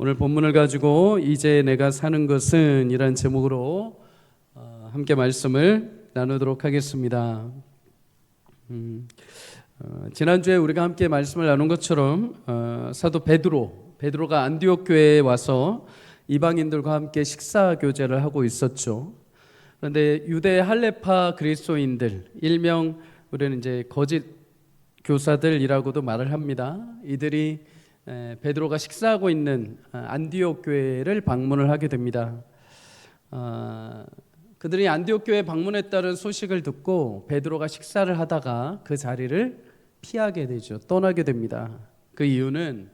오늘 본문을 가지고 이제 내가 사는 것은 이란 제목으로 함께 말씀을 나누도록 하겠습니다. 지난주에 우리가 함께 말씀을 나눈 것처럼 사도 베드로가 안디옥 교회에 와서 이방인들과 함께 식사 교제를 하고 있었죠. 그런데 유대 할레파 그리스도인들, 일명 우리는 이제 거짓 교사들이라고도 말을 합니다. 이들이 베드로가 식사하고 있는 안디옥 교회를 방문을 하게 됩니다. 그들이 안디옥 교회에 방문했다는 소식을 듣고 베드로가 식사를 하다가 그 자리를 피하게 되죠. 떠나게 됩니다. 그 이유는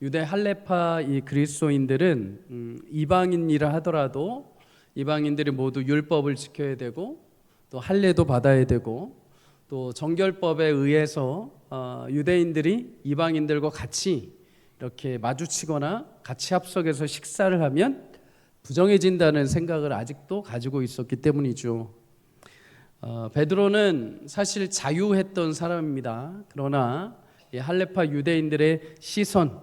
유대 할레파 이 그리스도인들은 이방인이라 하더라도 이방인들이 모두 율법을 지켜야 되고 또 할례도 받아야 되고 또 정결법에 의해서 유대인들이 이방인들과 같이 이렇게 마주치거나 같이 합석해서 식사를 하면 부정해진다는 생각을 아직도 가지고 있었기 때문이죠. 베드로는 사실 자유했던 사람입니다. 그러나 할레파 유대인들의 시선,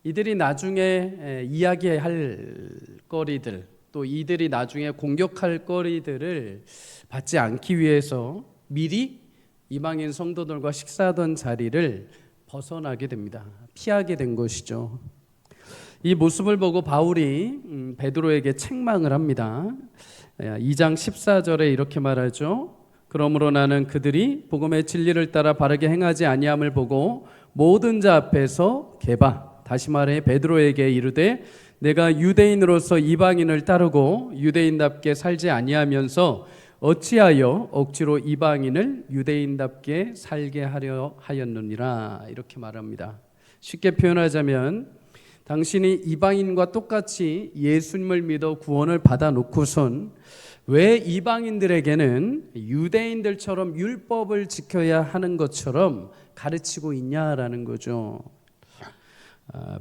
이들이 나중에 이야기할 거리들, 또 이들이 나중에 공격할 거리들을 받지 않기 위해서 미리 이방인 성도들과 식사하던 자리를 벗어나게 됩니다. 피하게 된 것이죠. 이 모습을 보고 바울이 베드로에게 책망을 합니다. 2장 14절에 이렇게 말하죠. 그러므로 나는 그들이 복음의 진리를 따라 바르게 행하지 아니함을 보고 모든 자 앞에서 다시 말해 베드로에게 이르되 내가 유대인으로서 이방인을 따르고 유대인답게 살지 아니하면서 어찌하여 억지로 이방인을 유대인답게 살게 하려 하였느니라, 이렇게 말합니다. 쉽게 표현하자면 당신이 이방인과 똑같이 예수님을 믿어 구원을 받아 놓고선 왜 이방인들에게는 유대인들처럼 율법을 지켜야 하는 것처럼 가르치고 있냐라는 거죠.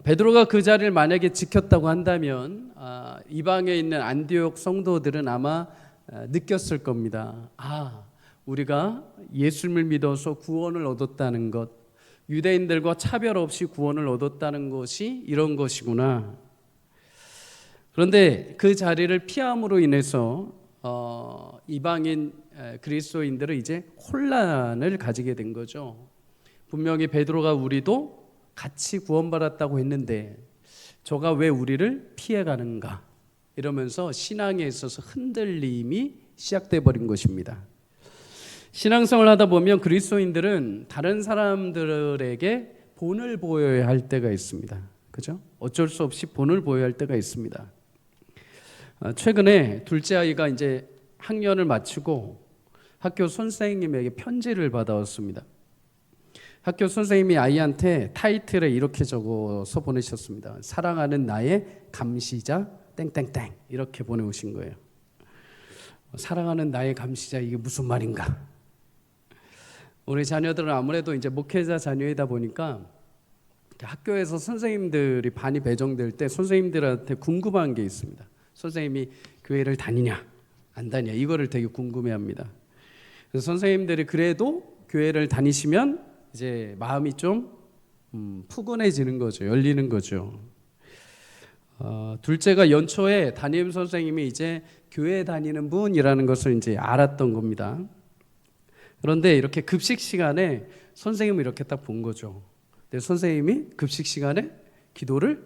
베드로가 그 자리를 만약에 지켰다고 한다면 이방에 있는 안디옥 성도들은 아마 느꼈을 겁니다. 우리가 예수님을 믿어서 구원을 얻었다는 것, 유대인들과 차별 없이 구원을 얻었다는 것이 이런 것이구나. 그런데 그 자리를 피함으로 인해서 이방인 그리스도인들은 이제 혼란을 가지게 된 거죠. 분명히 베드로가 우리도 같이 구원받았다고 했는데 저가 왜 우리를 피해가는가, 이러면서 신앙에 있어서 흔들림이 시작돼 버린 것입니다. 신앙생활을 하다 보면 그리스도인들은 다른 사람들에게 본을 보여야 할 때가 있습니다. 그죠? 어쩔 수 없이 본을 보여야 할 때가 있습니다. 최근에 둘째 아이가 이제 학년을 마치고 학교 선생님에게 편지를 받아왔습니다. 학교 선생님이 아이한테 타이틀에 이렇게 적어서 보내셨습니다. 사랑하는 나의 감시자 땡땡땡, 이렇게 보내오신 거예요. 사랑하는 나의 감시자, 이게 무슨 말인가? 우리 자녀들은 아무래도 이제 목회자 자녀이다 보니까 학교에서 선생님들이 반이 배정될 때 선생님들한테 궁금한 게 있습니다. 선생님이 교회를 다니냐 안 다니냐, 이거를 되게 궁금해합니다. 그래서 선생님들이 그래도 교회를 다니시면 이제 마음이 좀 푸근해지는 거죠. 열리는 거죠. 둘째가 연초에 담임 선생님이 이제 교회 다니는 분이라는 것을 이제 알았던 겁니다. 그런데 이렇게 급식 시간에 선생님을 이렇게 딱 본 거죠. 근데 선생님이 급식 시간에 기도를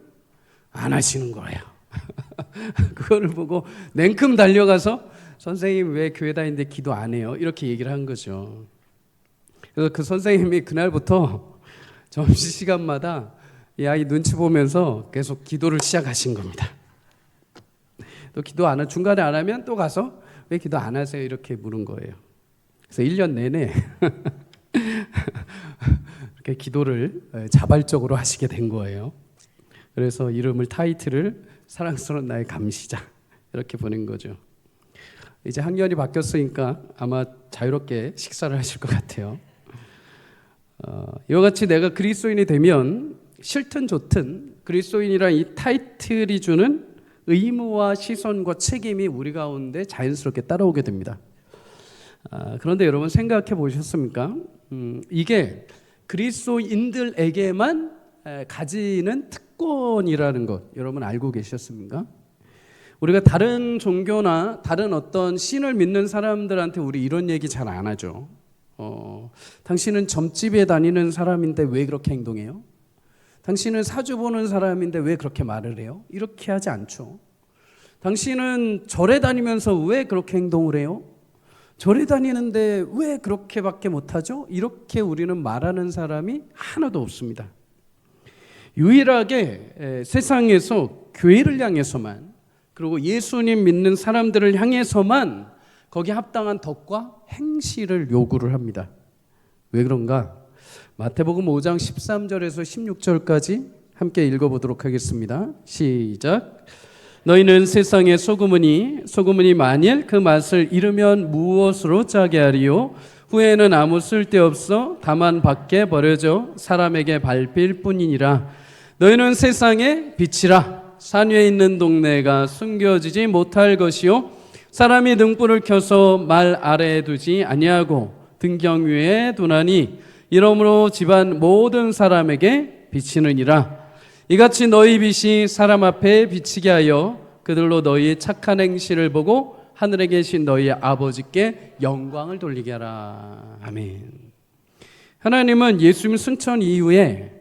안 하시는 거예요. 그거를 보고 냉큼 달려가서 선생님 왜 교회 다니는데 기도 안 해요? 이렇게 얘기를 한 거죠. 그래서 그 선생님이 그날부터 점심시간마다 이 아이 눈치 보면서 계속 기도를 시작하신 겁니다. 또 중간에 안 하면 또 가서 왜 기도 안 하세요? 이렇게 물은 거예요. 그래서 1년 내내 이렇게 기도를 자발적으로 하시게 된 거예요. 그래서 타이틀을 사랑스러운 나의 감시자, 이렇게 보낸 거죠. 이제 학년이 바뀌었으니까 아마 자유롭게 식사를 하실 것 같아요. 이와 같이 내가 그리스도인이 되면 싫든 좋든 그리스도인이란 이 타이틀이 주는 의무와 시선과 책임이 우리 가운데 자연스럽게 따라오게 됩니다. 그런데 여러분 생각해 보셨습니까? 이게 그리스도인들에게만 가지는 특권이라는 것 여러분 알고 계셨습니까? 우리가 다른 종교나 다른 어떤 신을 믿는 사람들한테 우리 이런 얘기 잘 안 하죠. 당신은 점집에 다니는 사람인데 왜 그렇게 행동해요? 당신은 사주 보는 사람인데 왜 그렇게 말을 해요? 이렇게 하지 않죠. 당신은 절에 다니면서 왜 그렇게 행동을 해요? 절에 다니는데 왜 그렇게밖에 못하죠? 이렇게 우리는 말하는 사람이 하나도 없습니다. 유일하게 세상에서 교회를 향해서만, 그리고 예수님 믿는 사람들을 향해서만 거기에 합당한 덕과 행실을 요구를 합니다. 왜 그런가? 마태복음 5장 13절에서 16절까지 함께 읽어보도록 하겠습니다. 시작. 너희는 세상의 소금이니 소금이 만일 그 맛을 잃으면 무엇으로 짜게 하리요? 후에는 아무 쓸데없어 다만 밖에 버려져 사람에게 밟힐 뿐이니라. 너희는 세상의 빛이라. 산 위에 있는 동네가 숨겨지지 못할 것이요 사람이 등불을 켜서 말 아래에 두지 아니하고 등경 위에 두나니 이러므로 집안 모든 사람에게 비치느니라. 이같이 너희 빛이 사람 앞에 비치게 하여 그들로 너희의 착한 행실을 보고 하늘에 계신 너희 아버지께 영광을 돌리게 하라. 아멘. 하나님은 예수님 승천 이후에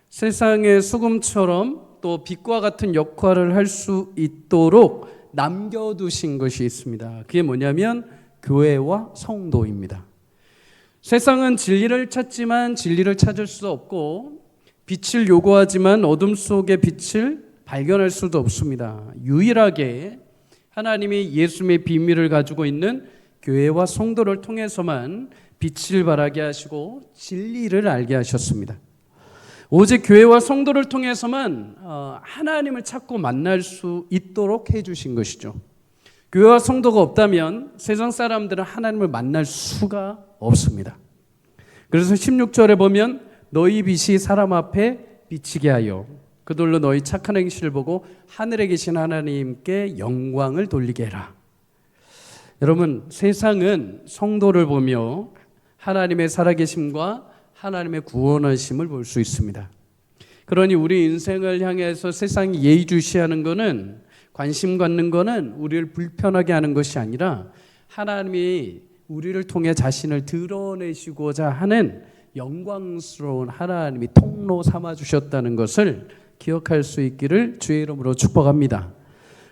세상의 소금처럼 또 빛과 같은 역할을 할 수 있도록 남겨두신 것이 있습니다. 그게 뭐냐면 교회와 성도입니다. 세상은 진리를 찾지만 진리를 찾을 수 없고 빛을 요구하지만 어둠 속의 빛을 발견할 수도 없습니다. 유일하게 하나님이 예수님의 비밀을 가지고 있는 교회와 성도를 통해서만 빛을 발하게 하시고 진리를 알게 하셨습니다. 오직 교회와 성도를 통해서만 하나님을 찾고 만날 수 있도록 해주신 것이죠. 교회와 성도가 없다면 세상 사람들은 하나님을 만날 수가 없습니다. 그래서 16절에 보면 너희 빛이 사람 앞에 비치게 하여 그들로 너희 착한 행실을 보고 하늘에 계신 하나님께 영광을 돌리게 해라. 여러분, 세상은 성도를 보며 하나님의 살아계심과 하나님의 구원하심을 볼 수 있습니다. 그러니 우리 인생을 향해서 세상이 예의주시하는 것은, 관심 갖는 것은 우리를 불편하게 하는 것이 아니라 하나님이 우리를 통해 자신을 드러내시고자 하는 영광스러운 하나님이 통로 삼아주셨다는 것을 기억할 수 있기를 주의 이름으로 축복합니다.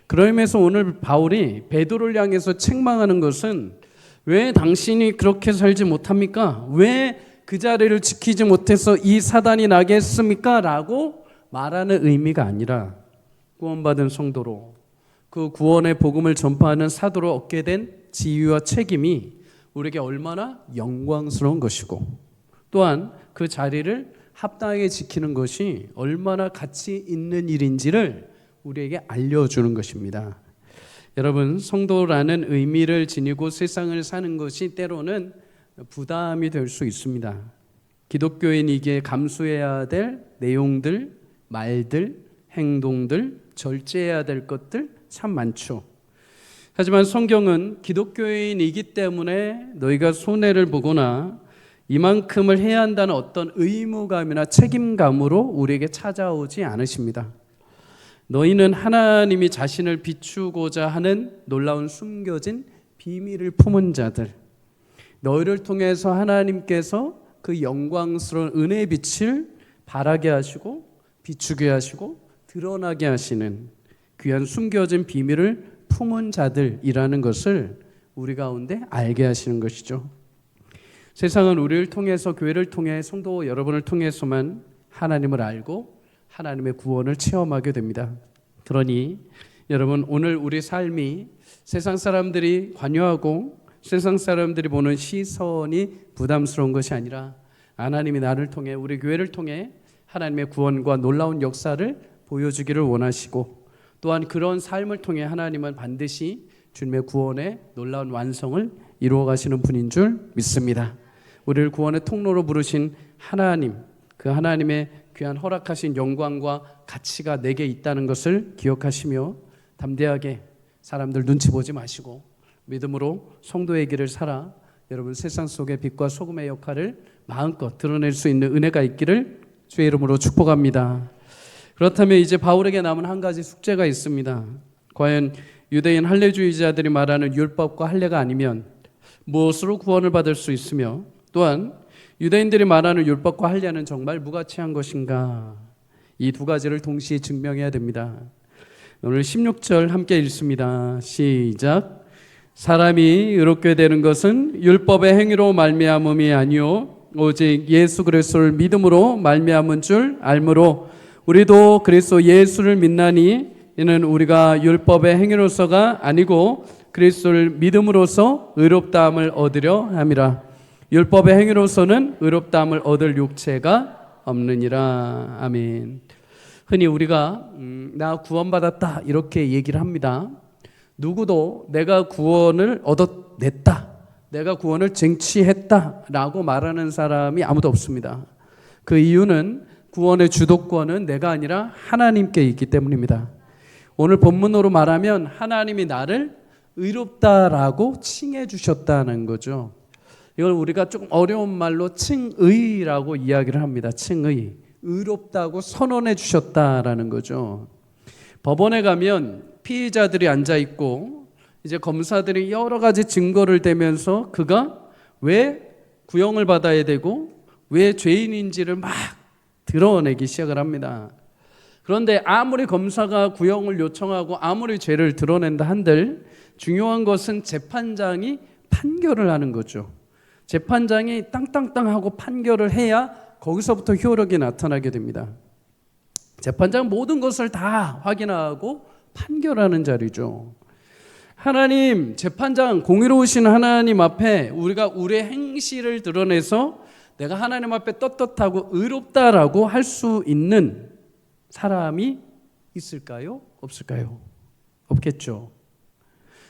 그러면서 오늘 바울이 베드로를 향해서 책망하는 것은 왜 당신이 그렇게 살지 못합니까? 왜 그 자리를 지키지 못해서 이 사단이 나게 했습니까? 라고 말하는 의미가 아니라 구원받은 성도로 그 구원의 복음을 전파하는 사도로 얻게 된 지위와 책임이 우리에게 얼마나 영광스러운 것이고 또한 그 자리를 합당하게 지키는 것이 얼마나 가치 있는 일인지를 우리에게 알려주는 것입니다. 여러분, 성도라는 의미를 지니고 세상을 사는 것이 때로는 부담이 될 수 있습니다. 기독교인이기에 감수해야 될 내용들, 말들, 행동들, 절제해야 될 것들 참 많죠. 하지만 성경은 기독교인이기 때문에 너희가 손해를 보거나 이만큼을 해야 한다는 어떤 의무감이나 책임감으로 우리에게 찾아오지 않으십니다. 너희는 하나님이 자신을 비추고자 하는 놀라운 숨겨진 비밀을 품은 자들, 너희를 통해서 하나님께서 그 영광스러운 은혜의 빛을 발하게 하시고 비추게 하시고 드러나게 하시는 귀한 숨겨진 비밀을 품은 자들이라는 것을 우리 가운데 알게 하시는 것이죠. 세상은 우리를 통해서, 교회를 통해, 성도 여러분을 통해서만 하나님을 알고 하나님의 구원을 체험하게 됩니다. 그러니 여러분, 오늘 우리 삶이 세상 사람들이 관여하고 세상 사람들이 보는 시선이 부담스러운 것이 아니라 하나님이 나를 통해, 우리 교회를 통해 하나님의 구원과 놀라운 역사를 보여주기를 원하시고 또한 그런 삶을 통해 하나님은 반드시 주님의 구원의 놀라운 완성을 이루어 가시는 분인 줄 믿습니다. 우리를 구원의 통로로 부르신 하나님, 그 하나님의 귀한 허락하신 영광과 가치가 내게 있다는 것을 기억하시며 담대하게 사람들 눈치 보지 마시고 믿음으로 성도의 길을 살아 여러분 세상 속의 빛과 소금의 역할을 마음껏 드러낼 수 있는 은혜가 있기를 주의 이름으로 축복합니다. 그렇다면 이제 바울에게 남은 한 가지 숙제가 있습니다. 과연 유대인 할례주의자들이 말하는 율법과 할례가 아니면 무엇으로 구원을 받을 수 있으며, 또한 유대인들이 말하는 율법과 할례는 정말 무가치한 것인가? 이 두 가지를 동시에 증명해야 됩니다. 오늘 16절 함께 읽습니다. 시작. 사람이 의롭게 되는 것은 율법의 행위로 말미암음이 아니요 오직 예수 그리스도를 믿음으로 말미암은 줄 알므로 우리도 그리스도 예수를 믿나니 이는 우리가 율법의 행위로서가 아니고 그리스도를 믿음으로써 의롭다함을 얻으려 함이라. 율법의 행위로서는 의롭다함을 얻을 육체가 없느니라. 아멘. 흔히 우리가 나 구원받았다 이렇게 얘기를 합니다. 누구도 내가 구원을 얻어냈다, 내가 구원을 쟁취했다라고 말하는 사람이 아무도 없습니다. 그 이유는 구원의 주도권은 내가 아니라 하나님께 있기 때문입니다. 오늘 본문으로 말하면 하나님이 나를 의롭다라고 칭해 주셨다는 거죠. 이걸 우리가 조금 어려운 말로 칭의라고 이야기를 합니다. 칭의. 의롭다고 선언해 주셨다라는 거죠. 법원에 가면 피의자들이 앉아 있고 이제 검사들이 여러 가지 증거를 대면서 그가 왜 구형을 받아야 되고 왜 죄인인지를 막 드러내기 시작을 합니다. 그런데 아무리 검사가 구형을 요청하고 아무리 죄를 드러낸다 한들 중요한 것은 재판장이 판결을 하는 거죠. 재판장이 땅땅땅 하고 판결을 해야 거기서부터 효력이 나타나게 됩니다. 재판장은 모든 것을 다 확인하고 판결하는 자리죠. 하나님, 재판장, 공의로우신 하나님 앞에 우리가 우리의 행실을 드러내서 내가 하나님 앞에 떳떳하고 의롭다라고 할 수 있는 사람이 있을까요? 없을까요? 없겠죠.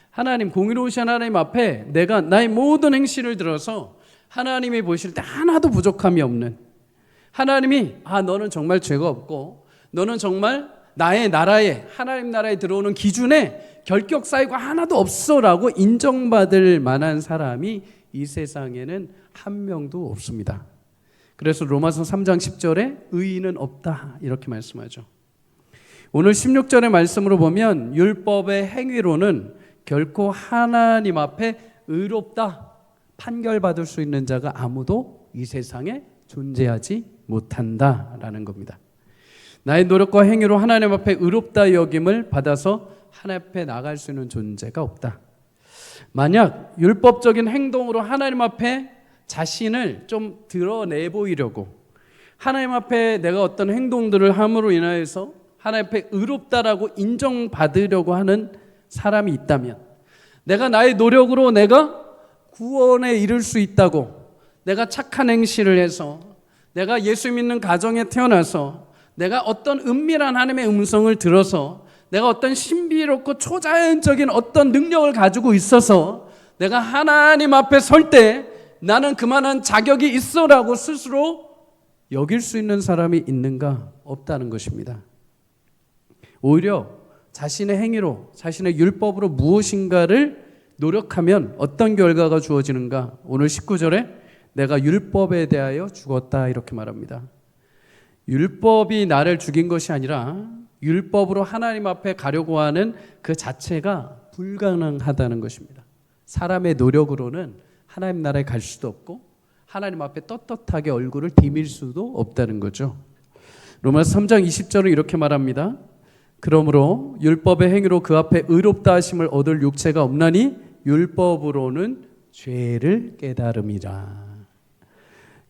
하나님, 공의로우신 하나님 앞에 내가 나의 모든 행실을 들어서 하나님이 보실 때 하나도 부족함이 없는, 하나님이 너는 정말 죄가 없고 너는 정말 나의 나라에, 하나님 나라에 들어오는 기준에 결격 사유가 하나도 없어라고 인정받을 만한 사람이 이 세상에는 한 명도 없습니다. 그래서 로마서 3장 10절에 의인은 없다 이렇게 말씀하죠. 오늘 16절의 말씀으로 보면 율법의 행위로는 결코 하나님 앞에 의롭다 판결받을 수 있는 자가 아무도 이 세상에 존재하지 못한다라는 겁니다. 나의 노력과 행위로 하나님 앞에 의롭다 여김을 받아서 하나님 앞에 나갈 수 있는 존재가 없다. 만약 율법적인 행동으로 하나님 앞에 자신을 좀 드러내 보이려고 하나님 앞에 내가 어떤 행동들을 함으로 인하여서 하나님 앞에 의롭다라고 인정받으려고 하는 사람이 있다면, 내가 나의 노력으로 내가 구원에 이를 수 있다고, 내가 착한 행실을 해서, 내가 예수 믿는 가정에 태어나서, 내가 어떤 은밀한 하나님의 음성을 들어서, 내가 어떤 신비롭고 초자연적인 어떤 능력을 가지고 있어서 내가 하나님 앞에 설 때 나는 그만한 자격이 있어라고 스스로 여길 수 있는 사람이 있는가? 없다는 것입니다. 오히려 자신의 행위로, 자신의 율법으로 무엇인가를 노력하면 어떤 결과가 주어지는가? 오늘 19절에 내가 율법에 대하여 죽었다 이렇게 말합니다. 율법이 나를 죽인 것이 아니라 율법으로 하나님 앞에 가려고 하는 그 자체가 불가능하다는 것입니다. 사람의 노력으로는 하나님 나라에 갈 수도 없고 하나님 앞에 떳떳하게 얼굴을 디밀 수도 없다는 거죠. 로마서 3장 20절은 이렇게 말합니다. 그러므로 율법의 행위로 그 앞에 의롭다 하심을 얻을 육체가 없나니 율법으로는 죄를 깨달음이라.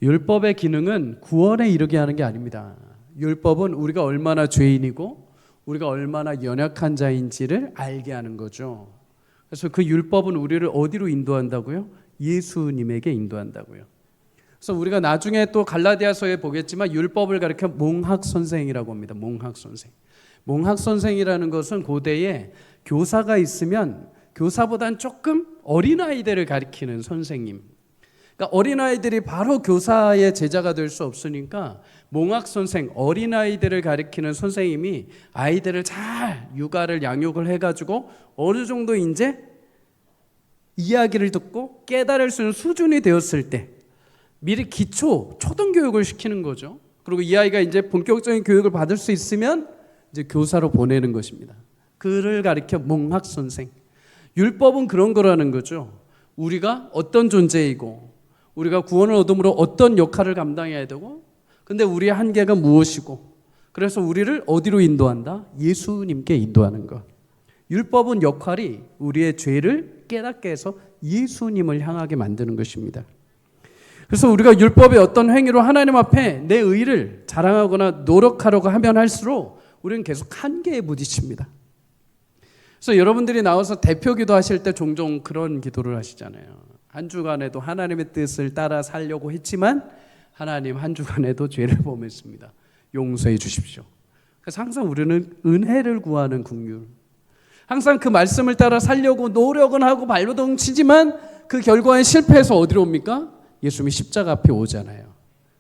율법의 기능은 구원에 이르게 하는 게 아닙니다. 율법은 우리가 얼마나 죄인이고 우리가 얼마나 연약한 자인지를 알게 하는 거죠. 그래서 그 율법은 우리를 어디로 인도한다고요? 예수님에게 인도한다고요. 그래서 우리가 나중에 또 갈라디아서에 보겠지만 율법을 가리켜 몽학선생이라고 합니다. 몽학선생. 몽학선생이라는 것은 고대에 교사가 있으면 교사보다는 조금 어린아이들을 가리키는 선생님. 그러니까 어린아이들이 바로 교사의 제자가 될 수 없으니까 몽학선생, 어린아이들을 가리키는 선생님이 아이들을 잘 육아를 양육을 해가지고 어느 정도 이제 이야기를 듣고 깨달을 수 있는 수준이 되었을 때 미리 기초, 초등교육을 시키는 거죠. 그리고 이 아이가 이제 본격적인 교육을 받을 수 있으면 이제 교사로 보내는 것입니다. 그를 가리켜 몽학 선생. 율법은 그런 거라는 거죠. 우리가 어떤 존재이고 우리가 구원을 얻음으로 어떤 역할을 감당해야 되고 근데 우리의 한계가 무엇이고 그래서 우리를 어디로 인도한다? 예수님께 인도하는 것. 율법은 역할이 우리의 죄를 깨닫게 해서 예수님을 향하게 만드는 것입니다. 그래서 우리가 율법의 어떤 행위로 하나님 앞에 내 의를 자랑하거나 노력하려고 하면 할수록 우리는 계속 한계에 부딪힙니다. 그래서 여러분들이 나와서 대표기도 하실 때 종종 그런 기도를 하시잖아요. 한 주간에도 하나님의 뜻을 따라 살려고 했지만 하나님 한 주간에도 죄를 범했습니다. 용서해 주십시오. 그래서 항상 우리는 은혜를 구하는 국률. 항상 그 말씀을 따라 살려고 노력은 하고 발버둥 치지만 그 결과에 실패해서 어디로 옵니까? 예수님이 십자가 앞에 오잖아요.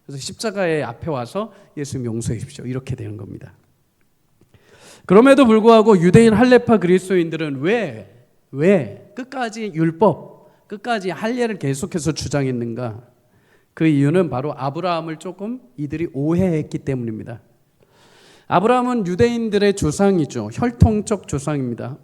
그래서 십자가의 앞에 와서 예수님 용서해 주십시오. 이렇게 되는 겁니다. 그럼에도 불구하고 유대인 할례파 그리스도인들은 왜 끝까지 율법, 끝까지 할례를 계속해서 주장했는가? 그 이유는 바로 아브라함을 조금 이들이 오해했기 때문입니다. 아브라함은 유대인들의 조상이죠. 혈통적 조상입니다.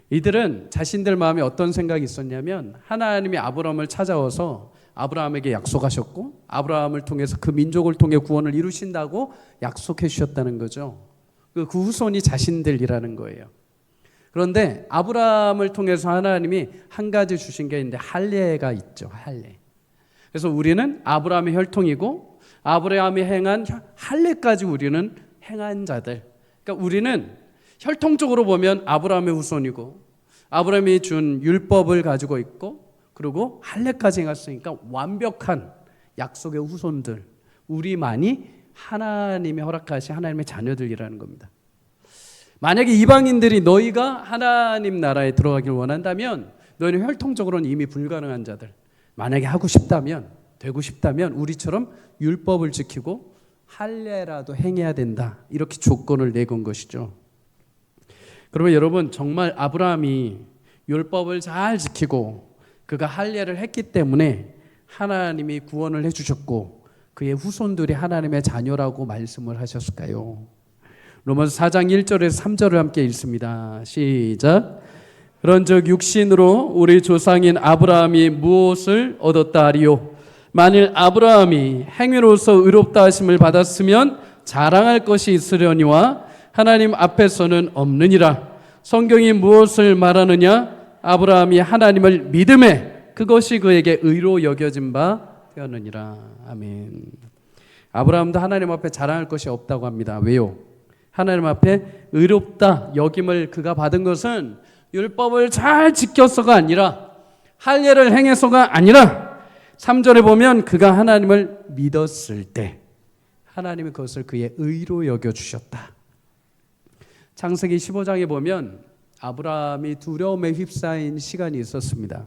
이들은 자신들 마음에 어떤 생각이 있었냐면 하나님이 아브라함을 찾아와서 아브라함에게 약속하셨고 아브라함을 통해서 그 민족을 통해 구원을 이루신다고 약속해 주셨다는 거죠. 그 후손이 자신들이라는 거예요. 그런데 아브라함을 통해서 하나님이 한 가지 주신 게 있는데 할례가 있죠. 할례. 그래서 우리는 아브라함의 혈통이고 아브라함이 행한 할례까지 우리는 행한 자들. 그러니까 우리는 혈통적으로 보면 아브라함의 후손이고 아브라함이 준 율법을 가지고 있고 그리고 할례까지 행했으니까 완벽한 약속의 후손들. 우리만이 하나님이 허락하신 하나님의 자녀들이라는 겁니다. 만약에 이방인들이 너희가 하나님 나라에 들어가길 원한다면 너희는 혈통적으로는 이미 불가능한 자들. 만약에 하고 싶다면 되고 싶다면 우리처럼 율법을 지키고 할례라도 행해야 된다. 이렇게 조건을 내건 것이죠. 그러면 여러분 정말 아브라함이 율법을 잘 지키고 그가 할례를 했기 때문에 하나님이 구원을 해주셨고 그의 후손들이 하나님의 자녀라고 말씀을 하셨을까요? 로마서 4장 1절에서 3절을 함께 읽습니다. 시작. 그런즉 육신으로 우리 조상인 아브라함이 무엇을 얻었다 하리요? 만일 아브라함이 행위로서 의롭다 하심을 받았으면 자랑할 것이 있으려니와 하나님 앞에서는 없느니라. 성경이 무엇을 말하느냐? 아브라함이 하나님을 믿음에 그것이 그에게 의로 여겨진 바 되었느니라. 아멘. 아브라함도 하나님 앞에 자랑할 것이 없다고 합니다. 왜요? 하나님 앞에 의롭다 여김을 그가 받은 것은 율법을 잘 지켜서가 아니라 할례를 행해서가 아니라 3절에 보면 그가 하나님을 믿었을 때 하나님이 그것을 그의 의로 여겨주셨다. 창세기 15장에 보면 아브라함이 두려움에 휩싸인 시간이 있었습니다.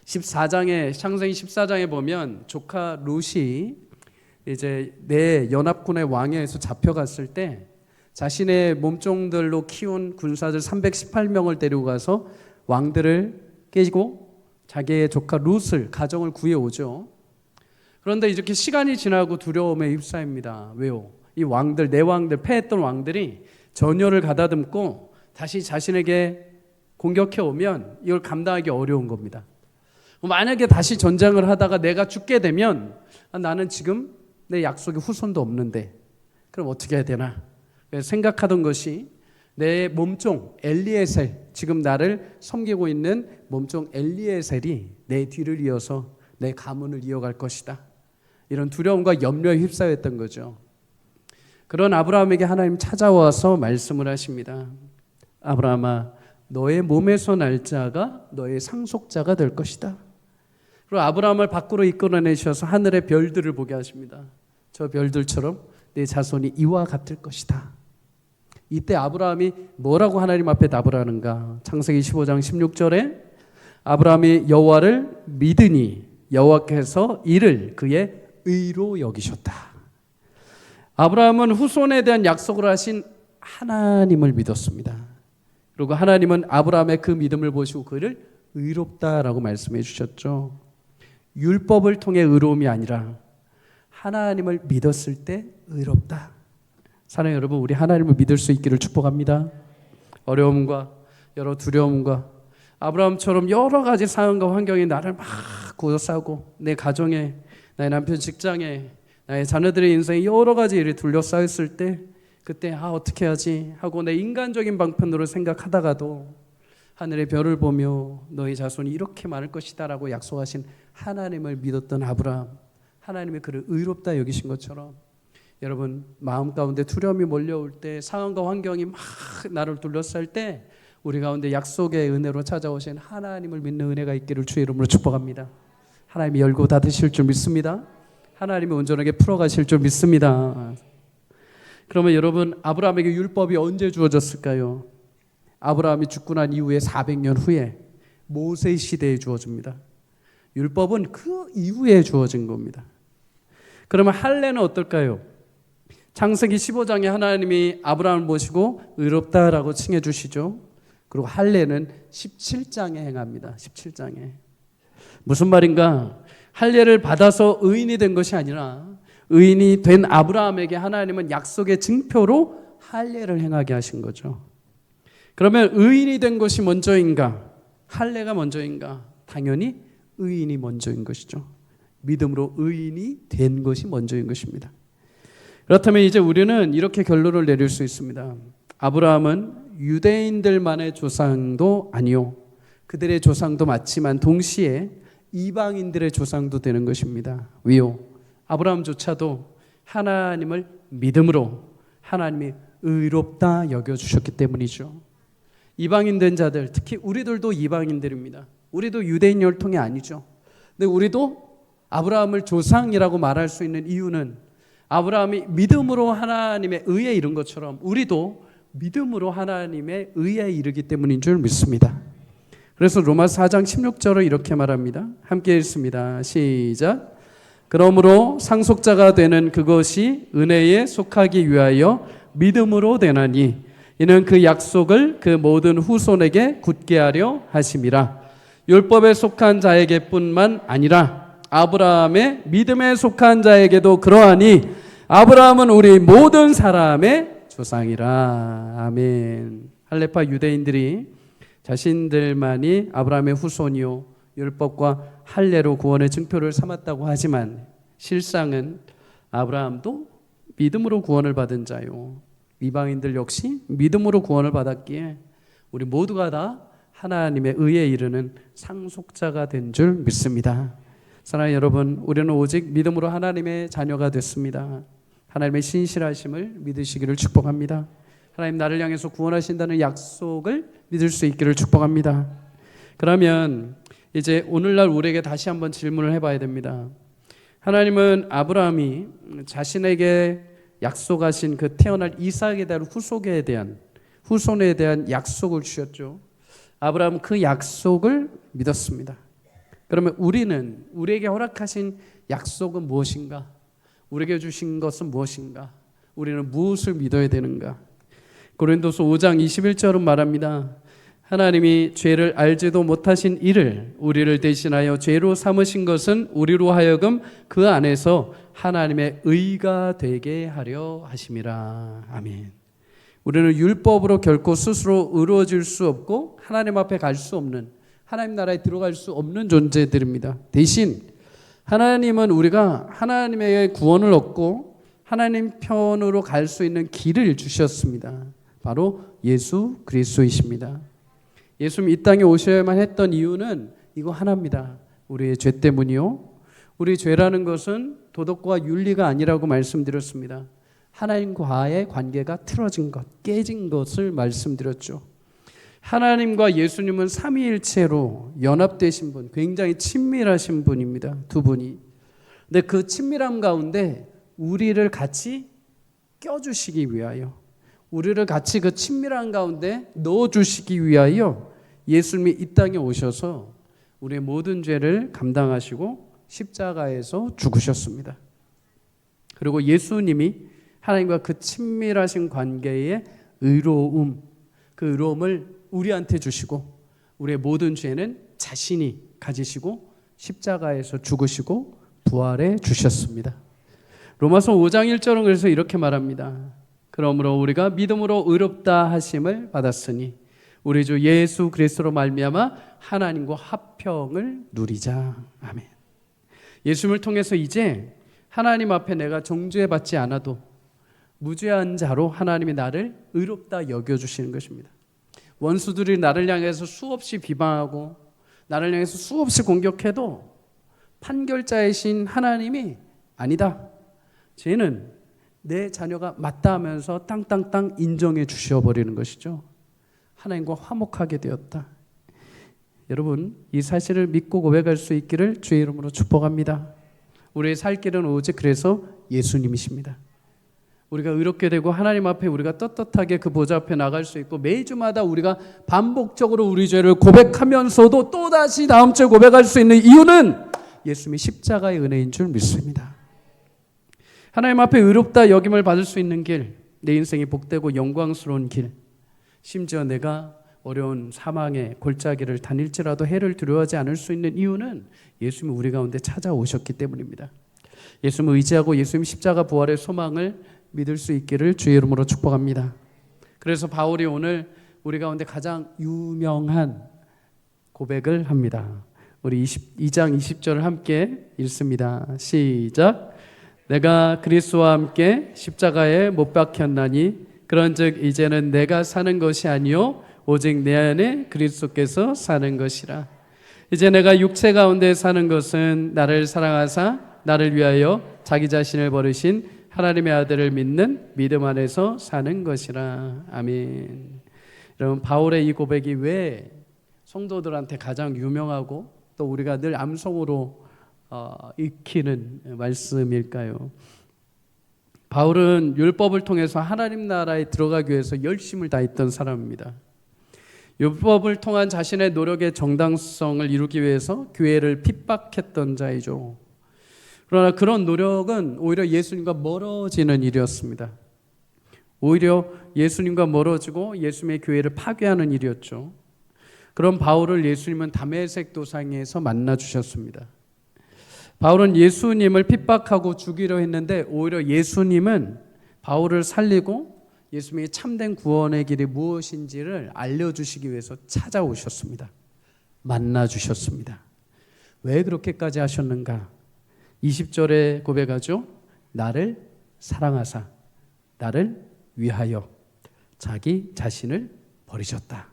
14장에 창세기 14장에 보면 조카 룻이 이제 내 연합군의 왕에서 잡혀갔을 때 자신의 몸종들로 키운 군사들 318명을 데리고 가서 왕들을 깨고 자기의 조카 룻을 가정을 구해오죠. 그런데 이렇게 시간이 지나고 두려움에 휩싸입니다. 왜요? 이 왕들, 내 왕들, 패했던 왕들이 전열을 가다듬고 다시 자신에게 공격해 오면 이걸 감당하기 어려운 겁니다. 만약에 다시 전쟁을 하다가 내가 죽게 되면 나는 지금 내 약속의 후손도 없는데 그럼 어떻게 해야 되나? 생각하던 것이 내 몸종 엘리에셀, 지금 나를 섬기고 있는 몸종 엘리에셀이 내 뒤를 이어서 내 가문을 이어갈 것이다. 이런 두려움과 염려에 휩싸였던 거죠. 그런 아브라함에게 하나님 찾아와서 말씀을 하십니다. 아브라함아, 너의 몸에서 날 자가 너의 상속자가 될 것이다. 그리고 아브라함을 밖으로 이끌어내셔서 하늘의 별들을 보게 하십니다. 저 별들처럼 내 자손이 이와 같을 것이다. 이때 아브라함이 뭐라고 하나님 앞에 답을 하는가? 창세기 15장 16절에 아브라함이 여호와를 믿으니 여호와께서 이를 그의 의로 여기셨다. 아브라함은 후손에 대한 약속을 하신 하나님을 믿었습니다. 그리고 하나님은 아브라함의 그 믿음을 보시고 그를 의롭다라고 말씀해 주셨죠. 율법을 통해 의로움이 아니라 하나님을 믿었을 때 의롭다. 사랑하는 여러분, 우리 하나님을 믿을 수 있기를 축복합니다. 어려움과 여러 두려움과 아브라함처럼 여러 가지 상황과 환경이 나를 막 둘러싸고 내 가정에, 나의 남편 직장에, 나의 자녀들의 인생에 여러 가지 일이 둘러싸였을 때 그때 어떻게 하지 하고 내 인간적인 방편으로 생각하다가도 하늘의 별을 보며 너희 자손이 이렇게 많을 것이다 라고 약속하신 하나님을 믿었던 아브라함, 하나님의 그를 의롭다 여기신 것처럼 여러분 마음 가운데 두려움이 몰려올 때, 상황과 환경이 막 나를 둘러쌀 때 우리 가운데 약속의 은혜로 찾아오신 하나님을 믿는 은혜가 있기를 주의 이름으로 축복합니다. 하나님이 열고 닫으실 줄 믿습니다. 하나님이 온전하게 풀어가실 줄 믿습니다. 그러면 여러분, 아브라함에게 율법이 언제 주어졌을까요? 아브라함이 죽고 난 이후에 400년 후에 모세 시대에 주어집니다. 율법은 그 이후에 주어진 겁니다. 그러면 할례는 어떨까요? 창세기 15장에 하나님이 아브라함을 모시고 의롭다라고 칭해 주시죠. 그리고 할례는 17장에 행합니다. 17장에. 무슨 말인가? 할례를 받아서 의인이 된 것이 아니라 의인이 된 아브라함에게 하나님은 약속의 증표로 할례를 행하게 하신 거죠. 그러면 의인이 된 것이 먼저인가? 할례가 먼저인가? 당연히 의인이 먼저인 것이죠. 믿음으로 의인이 된 것이 먼저인 것입니다. 그렇다면 이제 우리는 이렇게 결론을 내릴 수 있습니다. 아브라함은 유대인들만의 조상도 아니요, 그들의 조상도 맞지만 동시에 이방인들의 조상도 되는 것입니다. 왜요? 아브라함조차도 하나님을 믿음으로 하나님이 의롭다 여겨주셨기 때문이죠. 이방인 된 자들, 특히 우리들도 이방인들입니다. 우리도 유대인 혈통이 아니죠. 근데 우리도 아브라함을 조상이라고 말할 수 있는 이유는 아브라함이 믿음으로 하나님의 의에 이른 것처럼 우리도 믿음으로 하나님의 의에 이르기 때문인 줄 믿습니다. 그래서 로마서 4장 16절을 이렇게 말합니다. 함께 읽습니다. 시작. 그러므로 상속자가 되는 그것이 은혜에 속하기 위하여 믿음으로 되나니 이는 그 약속을 그 모든 후손에게 굳게 하려 하심이라. 율법에 속한 자에게뿐만 아니라 아브라함의 믿음에 속한 자에게도 그러하니 아브라함은 우리 모든 사람의 조상이라. 아멘. 할례파 유대인들이 자신들만이 아브라함의 후손이요 율법과 할례로 구원의 증표를 삼았다고 하지만 실상은 아브라함도 믿음으로 구원을 받은 자요, 이방인들 역시 믿음으로 구원을 받았기에 우리 모두가 다 하나님의 의에 이르는 상속자가 된 줄 믿습니다. 사랑하는 여러분, 우리는 오직 믿음으로 하나님의 자녀가 됐습니다. 하나님의 신실하심을 믿으시기를 축복합니다. 하나님 나를 향해서 구원하신다는 약속을 믿을 수 있기를 축복합니다. 그러면 이제 오늘날 우리에게 다시 한번 질문을 해봐야 됩니다. 하나님은 아브라함이 자신에게 약속하신 그 태어날 이삭에 대한 후손에 대한 약속을 주셨죠. 아브라함은 그 약속을 믿었습니다. 그러면 우리는 우리에게 허락하신 약속은 무엇인가? 우리에게 주신 것은 무엇인가? 우리는 무엇을 믿어야 되는가? 고린도서 5장 21절은 말합니다. 하나님이 죄를 알지도 못하신 이를 우리를 대신하여 죄로 삼으신 것은 우리로 하여금 그 안에서 하나님의 의가 되게 하려 하심이라. 아멘. 우리는 율법으로 결코 스스로 의로워질 수 없고 하나님 앞에 갈 수 없는, 하나님 나라에 들어갈 수 없는 존재들입니다. 대신 하나님은 우리가 하나님의 구원을 얻고 하나님 편으로 갈 수 있는 길을 주셨습니다. 바로 예수 그리스도이십니다. 예수님이 이 땅에 오셔야만 했던 이유는 이거 하나입니다. 우리의 죄 때문이요. 우리 죄라는 것은 도덕과 윤리가 아니라고 말씀드렸습니다. 하나님과의 관계가 틀어진 것, 깨진 것을 말씀드렸죠. 하나님과 예수님은 삼위일체로 연합되신 분, 굉장히 친밀하신 분입니다. 두 분이. 근데 그 친밀함 가운데 우리를 같이 껴주시기 위하여, 우리를 같이 그 친밀한 가운데 넣어주시기 위하여 예수님이 이 땅에 오셔서 우리의 모든 죄를 감당하시고 십자가에서 죽으셨습니다. 그리고 예수님이 하나님과 그 친밀하신 관계의 의로움, 그 의로움을 우리한테 주시고 우리의 모든 죄는 자신이 가지시고 십자가에서 죽으시고 부활해 주셨습니다. 로마서 5장 1절은 그래서 이렇게 말합니다. 그러므로 우리가 믿음으로 의롭다 하심을 받았으니 우리 주 예수 그리스도로 말미암아 하나님과 화평을 누리자. 아멘. 예수님을 통해서 이제 하나님 앞에 내가 정죄 받지 않아도 무죄한 자로 하나님이 나를 의롭다 여겨주시는 것입니다. 원수들이 나를 향해서 수없이 비방하고 나를 향해서 수없이 공격해도 판결자이신 하나님이 아니다, 쟤는 내 자녀가 맞다 하면서 땅땅땅 인정해 주셔버리는 것이죠. 하나님과 화목하게 되었다. 여러분, 이 사실을 믿고 고백할 수 있기를 주의 이름으로 축복합니다. 우리의 살 길은 오직 그래서 예수님이십니다. 우리가 의롭게 되고 하나님 앞에 우리가 떳떳하게 그 보좌 앞에 나갈 수 있고, 매주마다 우리가 반복적으로 우리 죄를 고백하면서도 또다시 다음 주에 고백할 수 있는 이유는 예수님의 십자가의 은혜인 줄 믿습니다. 하나님 앞에 의롭다 여김을 받을 수 있는 길, 내 인생이 복되고 영광스러운 길, 심지어 내가 어려운 사망의 골짜기를 다닐지라도 해를 두려워하지 않을 수 있는 이유는 예수님이 우리 가운데 찾아오셨기 때문입니다. 예수님을 의지하고 예수님 십자가 부활의 소망을 믿을 수 있기를 주의 이름으로 축복합니다. 그래서 바울이 오늘 우리 가운데 가장 유명한 고백을 합니다. 우리 2장 20절을 함께 읽습니다. 시작. 내가 그리스도와 함께 십자가에 못 박혔나니 그런즉 이제는 내가 사는 것이 아니요 오직 내 안에 그리스도께서 사는 것이라. 이제 내가 육체 가운데 사는 것은 나를 사랑하사 나를 위하여 자기 자신을 버리신 하나님의 아들을 믿는 믿음 안에서 사는 것이라. 아멘. 여러분, 바울의 이 고백이 왜 성도들한테 가장 유명하고 또 우리가 늘 암송으로 익히는 말씀일까요? 바울은 율법을 통해서 하나님 나라에 들어가기 위해서 열심을 다했던 사람입니다. 율법을 통한 자신의 노력의 정당성을 이루기 위해서 교회를 핍박했던 자이죠. 그러나 그런 노력은 오히려 예수님과 멀어지는 일이었습니다. 오히려 예수님과 멀어지고 예수님의 교회를 파괴하는 일이었죠. 그런 바울을 예수님은 다메섹 도상에서 만나 주셨습니다. 바울은 예수님을 핍박하고 죽이려 했는데 오히려 예수님은 바울을 살리고 예수님의 참된 구원의 길이 무엇인지를 알려주시기 위해서 찾아오셨습니다. 만나 주셨습니다. 왜 그렇게까지 하셨는가? 20절에 고백하죠. 나를 사랑하사 나를 위하여 자기 자신을 버리셨다.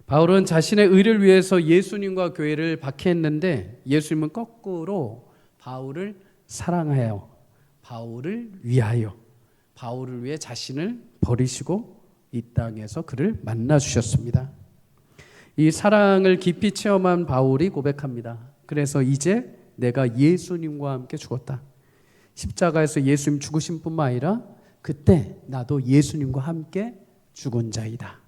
바울은 자신의 의를 위해서 예수님과 교회를 박해했는데 예수님은 거꾸로 바울을 사랑하여 바울을 위하여 바울을 위해 자신을 버리시고 이 땅에서 그를 만나 주셨습니다. 이 사랑을 깊이 체험한 바울이 고백합니다. 그래서 이제 내가 예수님과 함께 죽었다. 십자가에서 예수님 죽으신 뿐만 아니라 그때 나도 예수님과 함께 죽은 자이다.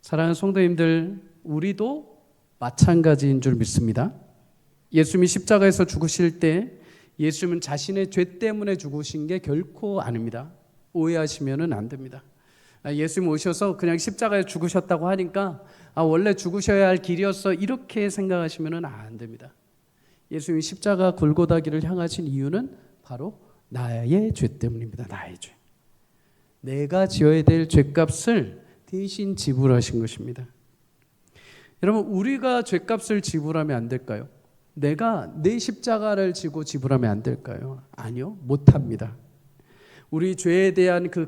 사랑하는 성도님들, 우리도 마찬가지인 줄 믿습니다. 예수님이 십자가에서 죽으실 때 예수님은 자신의 죄 때문에 죽으신 게 결코 아닙니다. 오해하시면 안 됩니다. 예수님 오셔서 그냥 십자가에 죽으셨다고 하니까 원래 죽으셔야 할 길이었어 이렇게 생각하시면 안 됩니다. 예수님이 십자가 골고다 길을 향하신 이유는 바로 나의 죄 때문입니다. 나의 죄. 내가 지어야 될 죄값을 대신 지불하신 것입니다. 여러분, 우리가 죄값을 지불하면 안 될까요? 내가 내 십자가를 지고 지불하면 안 될까요? 아니요, 못합니다. 우리 죄에 대한 그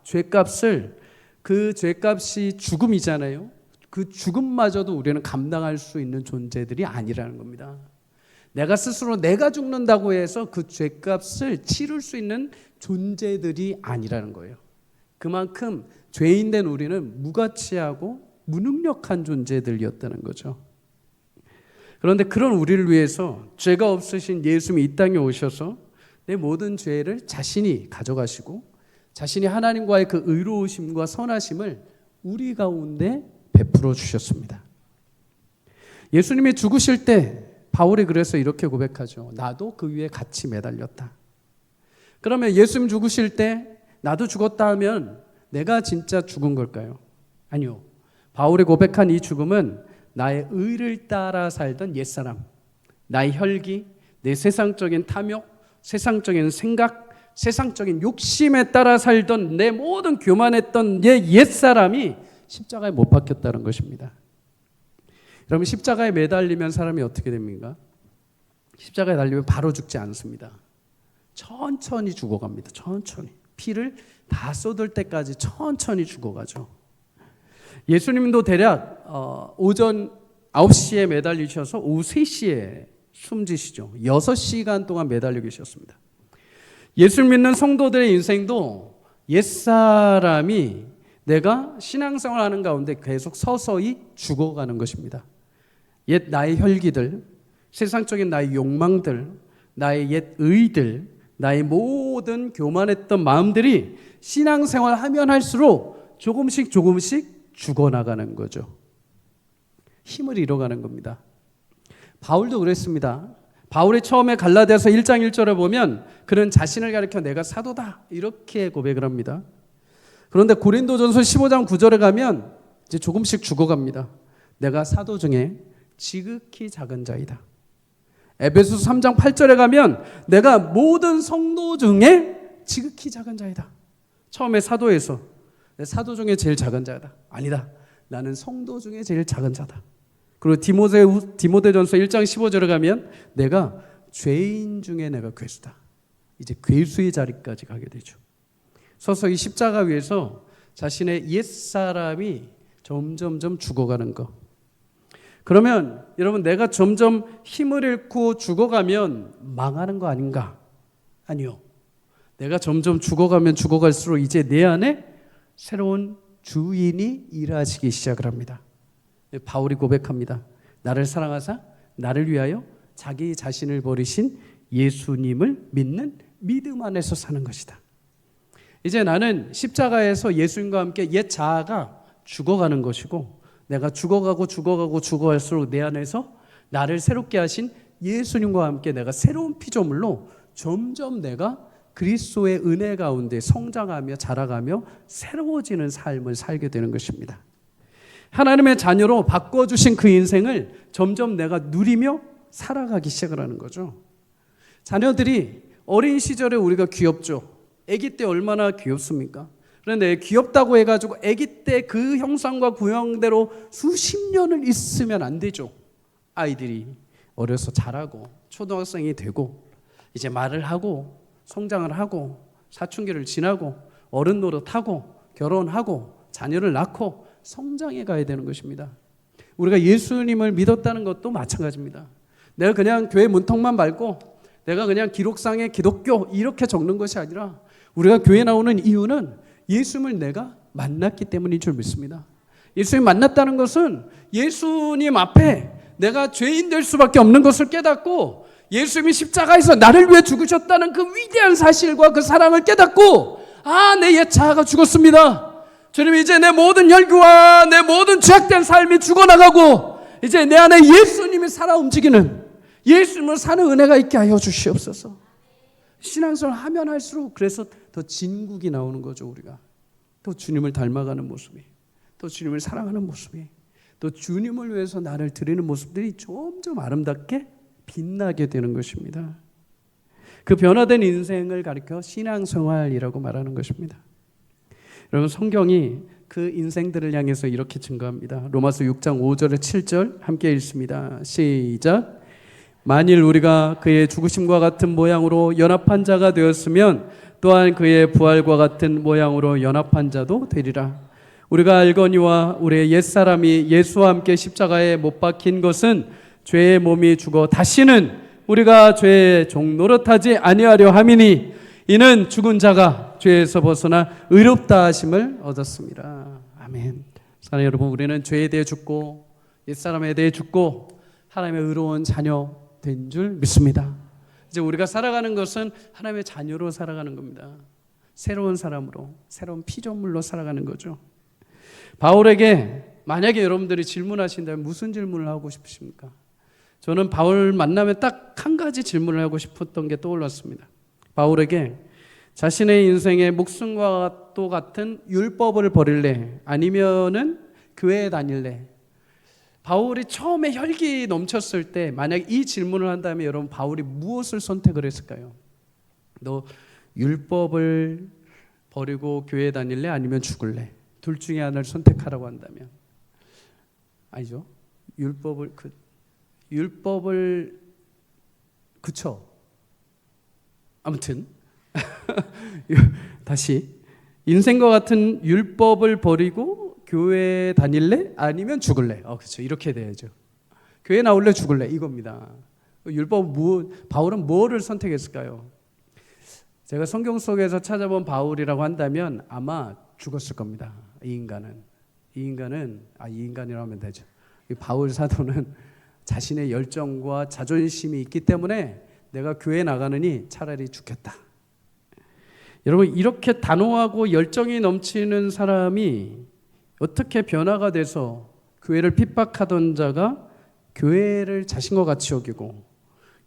죄값을, 그 죄값이 죽음이잖아요. 그 죽음마저도 우리는 감당할 수 있는 존재들이 아니라는 겁니다. 내가 스스로 내가 죽는다고 해서 그 죄값을 치를 수 있는 존재들이 아니라는 거예요. 그만큼 죄인 된 우리는 무가치하고 무능력한 존재들이었다는 거죠. 그런데 그런 우리를 위해서 죄가 없으신 예수님이 이 땅에 오셔서 내 모든 죄를 자신이 가져가시고 자신이 하나님과의 그 의로우심과 선하심을 우리 가운데 베풀어 주셨습니다. 예수님이 죽으실 때 바울이 그래서 이렇게 고백하죠. 나도 그 위에 같이 매달렸다. 그러면 예수님 죽으실 때 나도 죽었다 하면 내가 진짜 죽은 걸까요? 아니요. 바울이 고백한 이 죽음은 나의 의를 따라 살던 옛사람, 나의 혈기, 내 세상적인 탐욕, 세상적인 생각, 세상적인 욕심에 따라 살던 내 모든 교만했던 내 옛사람이 십자가에 못 박혔다는 것입니다. 여러분, 십자가에 매달리면 사람이 어떻게 됩니까? 십자가에 달리면 바로 죽지 않습니다. 천천히 죽어갑니다. 천천히. 피를 다 쏟을 때까지 천천히 죽어가죠. 예수님도 대략 오전 9시에 매달리셔서 오후 3시에 숨지시죠. 6시간 동안 매달려 계셨습니다. 예수 믿는 성도들의 인생도 옛사람이 내가 신앙생활 하는 가운데 계속 서서히 죽어가는 것입니다. 옛 나의 혈기들, 세상적인 나의 욕망들, 나의 옛 의들, 나의 모든 교만했던 마음들이 신앙생활 하면 할수록 조금씩 죽어나가는 거죠. 힘을 잃어가는 겁니다. 바울도 그랬습니다. 바울이 처음에 갈라디아서 1장 1절에 보면 그는 자신을 가리켜 내가 사도다 이렇게 고백을 합니다. 그런데 고린도전서 15장 9절에 가면 이제 조금씩 죽어갑니다. 내가 사도 중에 지극히 작은 자이다. 에베소서 3장 8절에 가면 내가 모든 성도 중에 지극히 작은 자이다. 처음에 사도에서 사도 중에 제일 작은 자다. 아니다. 나는 성도 중에 제일 작은 자다. 그리고 디모데전서 1장 15절에 가면 내가 죄인 중에 내가 괴수다. 이제 괴수의 자리까지 가게 되죠. 서서히 십자가 위에서 자신의 옛사람이 점점점 죽어가는 것. 그러면 여러분, 내가 점점 힘을 잃고 죽어가면 망하는 거 아닌가? 아니요. 내가 점점 죽어가면 죽어갈수록 이제 내 안에 새로운 주인이 일하시기 시작을 합니다. 바울이 고백합니다. 나를 사랑하사 나를 위하여 자기 자신을 버리신 예수님을 믿는 믿음 안에서 사는 것이다. 이제 나는 십자가에서 예수님과 함께 옛 자아가 죽어가는 것이고, 내가 죽어갈수록 내 안에서 나를 새롭게 하신 예수님과 함께 내가 새로운 피조물로 점점 내가 그리스도의 은혜 가운데 성장하며 자라가며 새로워지는 삶을 살게 되는 것입니다. 하나님의 자녀로 바꿔주신 그 인생을 점점 내가 누리며 살아가기 시작을 하는 거죠. 자녀들이 어린 시절에 우리가 귀엽죠. 아기 때 얼마나 귀엽습니까? 그런데 귀엽다고 해가지고 아기 때 그 형상과 구형대로 수십 년을 있으면 안 되죠. 아이들이 어려서 자라고 초등학생이 되고 이제 말을 하고 성장을 하고 사춘기를 지나고 어른 노릇하고 결혼하고 자녀를 낳고 성장해 가야 되는 것입니다. 우리가 예수님을 믿었다는 것도 마찬가지입니다. 내가 그냥 교회 문턱만 밟고 내가 그냥 기록상에 기독교 이렇게 적는 것이 아니라 우리가 교회 나오는 이유는 예수님을 내가 만났기 때문인 줄 믿습니다. 예수님 만났다는 것은 예수님 앞에 내가 죄인 될 수밖에 없는 것을 깨닫고 예수님이 십자가에서 나를 위해 죽으셨다는 그 위대한 사실과 그 사랑을 깨닫고 내 옛 자아가 죽었습니다. 주님, 이제 내 모든 혈기와 내 모든 죄악된 삶이 죽어나가고 이제 내 안에 예수님이 살아 움직이는 예수님을 사는 은혜가 있게 하여 주시옵소서. 신앙생활 하면 할수록 그래서 더 진국이 나오는 거죠. 우리가 또 주님을 닮아가는 모습이, 또 주님을 사랑하는 모습이, 또 주님을 위해서 나를 드리는 모습들이 점점 아름답게 빛나게 되는 것입니다. 그 변화된 인생을 가리켜 신앙생활이라고 말하는 것입니다. 여러분, 성경이 그 인생들을 향해서 이렇게 증거합니다. 로마서 6장 5절에 7절 함께 읽습니다. 시작. 만일 우리가 그의 죽으심과 같은 모양으로 연합한 자가 되었으면 또한 그의 부활과 같은 모양으로 연합한 자도 되리라. 우리가 알거니와 우리의 옛사람이 예수와 함께 십자가에 못 박힌 것은 죄의 몸이 죽어 다시는 우리가 죄의 종 노릇하지 아니하려 함이니 이는 죽은 자가 죄에서 벗어나 의롭다 하심을 얻었습니다. 아멘. 사랑하는 여러분, 우리는 죄에 대해 죽고 옛사람에 대해 죽고 하나님의 의로운 자녀 된 줄 믿습니다. 이제 우리가 살아가는 것은 하나님의 자녀로 살아가는 겁니다. 새로운 사람으로, 새로운 피조물로 살아가는 거죠. 바울에게 만약에 여러분들이 질문하신다면 무슨 질문을 하고 싶으십니까? 저는 바울 만나면 딱 한 가지 질문을 하고 싶었던 게 떠올랐습니다. 바울에게 자신의 인생의 목숨과 또 같은 율법을 버릴래? 아니면은 교회에 다닐래? 바울이 처음에 혈기 넘쳤을 때 만약 이 질문을 한다면 여러분 바울이 무엇을 선택을 했을까요? 너 율법을 버리고 교회 다닐래? 아니면 죽을래? 둘 중에 하나를 선택하라고 한다면, 아니죠. 율법을 그쵸. 아무튼 다시, 인생과 같은 율법을 버리고 교회 다닐래? 아니면 죽을래? 그렇죠. 이렇게 돼야죠. 교회 나올래? 죽을래? 이겁니다. 바울은 뭐를 선택했을까요? 제가 성경 속에서 찾아본 바울이라고 한다면 아마 죽었을 겁니다. 이 인간이라고 하면 되죠. 이 바울 사도는 자신의 열정과 자존심이 있기 때문에 내가 교회 나가느니 차라리 죽겠다. 여러분, 이렇게 단호하고 열정이 넘치는 사람이 어떻게 변화가 돼서 교회를 핍박하던 자가 교회를 자신과 같이 여기고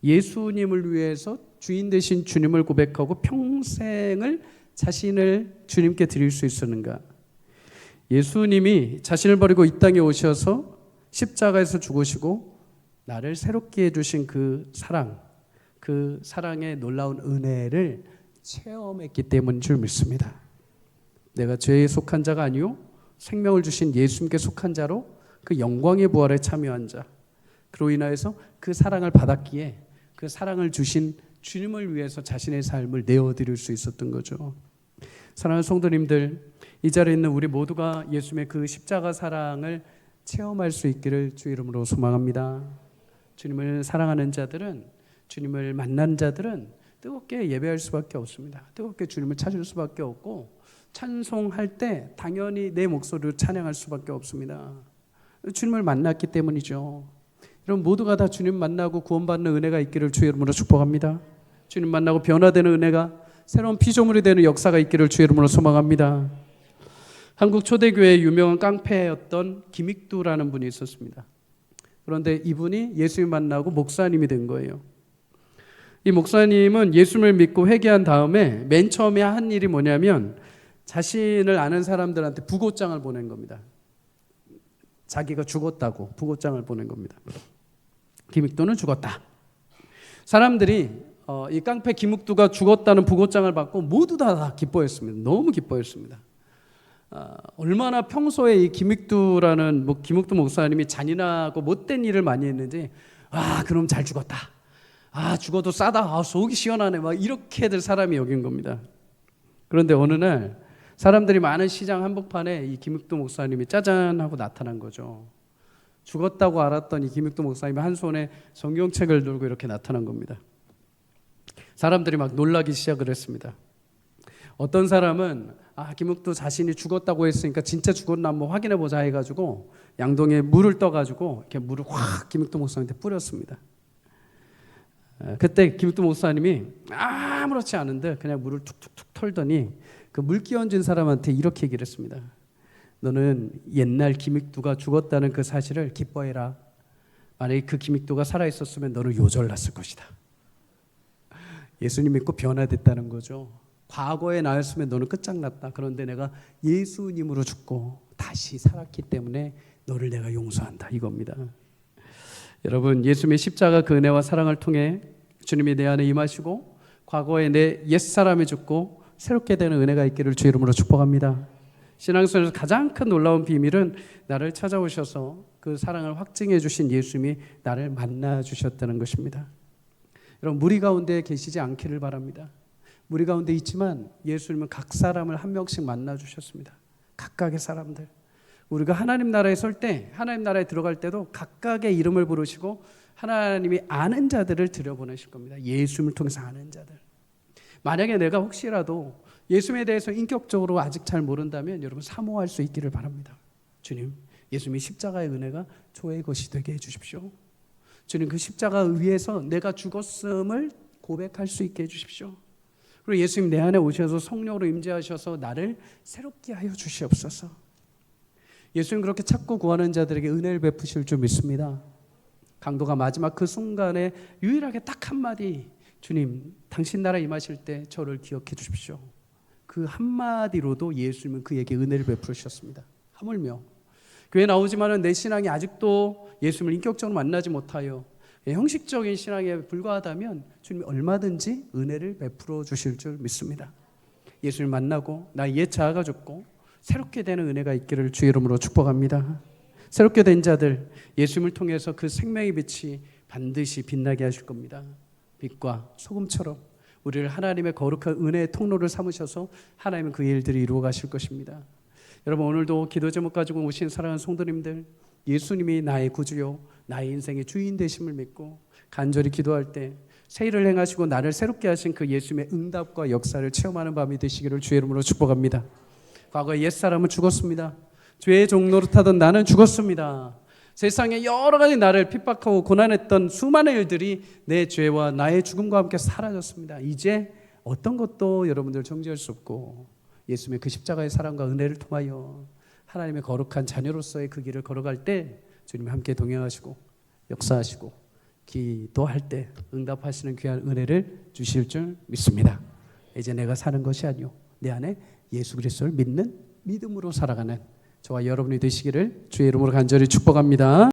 예수님을 위해서 주인 되신 주님을 고백하고 평생을 자신을 주님께 드릴 수 있었는가? 예수님이 자신을 버리고 이 땅에 오셔서 십자가에서 죽으시고 나를 새롭게 해주신 그 사랑의 놀라운 은혜를 체험했기 때문인 줄 믿습니다. 내가 죄에 속한 자가 아니요 생명을 주신 예수님께 속한 자로 그 영광의 부활에 참여한 자, 그로 인하여서 그 사랑을 받았기에 그 사랑을 주신 주님을 위해서 자신의 삶을 내어드릴 수 있었던 거죠. 사랑하는 성도님들, 이 자리에 있는 우리 모두가 예수님의 그 십자가 사랑을 체험할 수 있기를 주 이름으로 소망합니다. 주님을 사랑하는 자들은, 주님을 만난 자들은 뜨겁게 예배할 수밖에 없습니다. 뜨겁게 주님을 찾을 수밖에 없고, 찬송할 때 당연히 내 목소리로 찬양할 수밖에 없습니다. 주님을 만났기 때문이죠. 여러분 모두가 다 주님 만나고 구원받는 은혜가 있기를 주 이름으로 축복합니다. 주님 만나고 변화되는 은혜가, 새로운 피조물이 되는 역사가 있기를 주 이름으로 소망합니다. 한국 초대교회의 유명한 깡패였던 김익두라는 분이 있었습니다. 그런데 이분이 예수님 만나고 목사님이 된 거예요. 이 목사님은 예수님을 믿고 회개한 다음에 맨 처음에 한 일이 뭐냐면 자신을 아는 사람들한테 부고장을 보낸 겁니다. 자기가 죽었다고 부고장을 보낸 겁니다. 김익두는 죽었다. 사람들이 이 깡패 김익두가 죽었다는 부고장을 받고 모두 다 기뻐했습니다. 너무 기뻐했습니다. 얼마나 평소에 이 김익두 목사님이 잔인하고 못된 일을 많이 했는지, 그럼 잘 죽었다. 죽어도 싸다. 속이 시원하네. 막 이렇게들 사람이 여긴 겁니다. 그런데 어느 날 사람들이 많은 시장 한복판에 이 김익두 목사님이 짜잔 하고 나타난 거죠. 죽었다고 알았던 이 김익두 목사님이 한 손에 성경책을 들고 이렇게 나타난 겁니다. 사람들이 막 놀라기 시작을 했습니다. 어떤 사람은 김익두 자신이 죽었다고 했으니까 진짜 죽었나 한번 확인해 보자 해가지고 양동이에 물을 떠가지고 이렇게 물을 확 김익두 목사님한테 뿌렸습니다. 그때 김익두 목사님이 아무렇지 않은데 그냥 물을 툭툭툭 털더니 그 물 끼얹은 사람한테 이렇게 얘기를 했습니다. 너는 옛날 김익두가 죽었다는 그 사실을 기뻐해라. 만약에 그 김익두가 살아있었으면 너를 요절났을 것이다. 예수님 믿고 변화됐다는 거죠. 과거에 나였으면 너는 끝장났다. 그런데 내가 예수님으로 죽고 다시 살았기 때문에 너를 내가 용서한다. 이겁니다. 여러분, 예수님의 십자가 그 은혜와 사랑을 통해 주님이 내 안에 임하시고 과거에 내 옛사람이 죽고 새롭게 되는 은혜가 있기를 주 이름으로 축복합니다. 신앙생활에서 가장 큰 놀라운 비밀은 나를 찾아오셔서 그 사랑을 확증해 주신 예수님이 나를 만나 주셨다는 것입니다. 여러분, 무리 가운데 계시지 않기를 바랍니다. 무리 가운데 있지만 예수님은 각 사람을 한 명씩 만나 주셨습니다. 각각의 사람들. 우리가 하나님 나라에 설 때, 하나님 나라에 들어갈 때도 각각의 이름을 부르시고 하나님이 아는 자들을 들여보내실 겁니다. 예수님을 통해서 아는 자들. 만약에 내가 혹시라도 예수님에 대해서 인격적으로 아직 잘 모른다면 여러분 사모할 수 있기를 바랍니다. 주님, 예수님이 십자가의 은혜가 저의 것이 되게 해주십시오. 주님, 그 십자가 위에서 내가 죽었음을 고백할 수 있게 해주십시오. 그리고 예수님 내 안에 오셔서 성령으로 임재하셔서 나를 새롭게 하여 주시옵소서. 예수님 그렇게 찾고 구하는 자들에게 은혜를 베푸실 줄 믿습니다. 강도가 마지막 그 순간에 유일하게 딱 한마디, 주님 당신 나라 임하실 때 저를 기억해 주십시오. 그 한마디로도 예수님은 그에게 은혜를 베푸셨습니다. 하물며 교회 나오지만은 내 신앙이 아직도 예수님을 인격적으로 만나지 못하여 형식적인 신앙에 불과하다면 주님이 얼마든지 은혜를 베풀어 주실 줄 믿습니다. 예수를 만나고 나 옛 자아가 죽고 새롭게 되는 은혜가 있기를 주의 이름으로 축복합니다. 새롭게 된 자들 예수님을 통해서 그 생명의 빛이 반드시 빛나게 하실 겁니다. 빛과 소금처럼 우리를 하나님의 거룩한 은혜의 통로를 삼으셔서 하나님은 그 일들을 이루어 가실 것입니다. 여러분, 오늘도 기도 제목 가지고 오신 사랑하는 성도님들, 예수님이 나의 구주요 나의 인생의 주인 되심을 믿고 간절히 기도할 때 새 일을 행하시고 나를 새롭게 하신 그 예수님의 응답과 역사를 체험하는 밤이 되시기를 주의 이름으로 축복합니다. 과거에 옛사람은 죽었습니다. 죄의 종로로 타던 나는 죽었습니다. 세상에 여러 가지 나를 핍박하고 고난했던 수많은 일들이 내 죄와 나의 죽음과 함께 사라졌습니다. 이제 어떤 것도 여러분들 정죄할 수 없고 예수님의 그 십자가의 사랑과 은혜를 통하여 하나님의 거룩한 자녀로서의 그 길을 걸어갈 때 주님이 함께 동행하시고 역사하시고 기도할 때 응답하시는 귀한 은혜를 주실 줄 믿습니다. 이제 내가 사는 것이 아니요 내 안에 예수 그리스도를 믿는 믿음으로 살아가는 저와 여러분이 되시기를 주의 이름으로 간절히 축복합니다.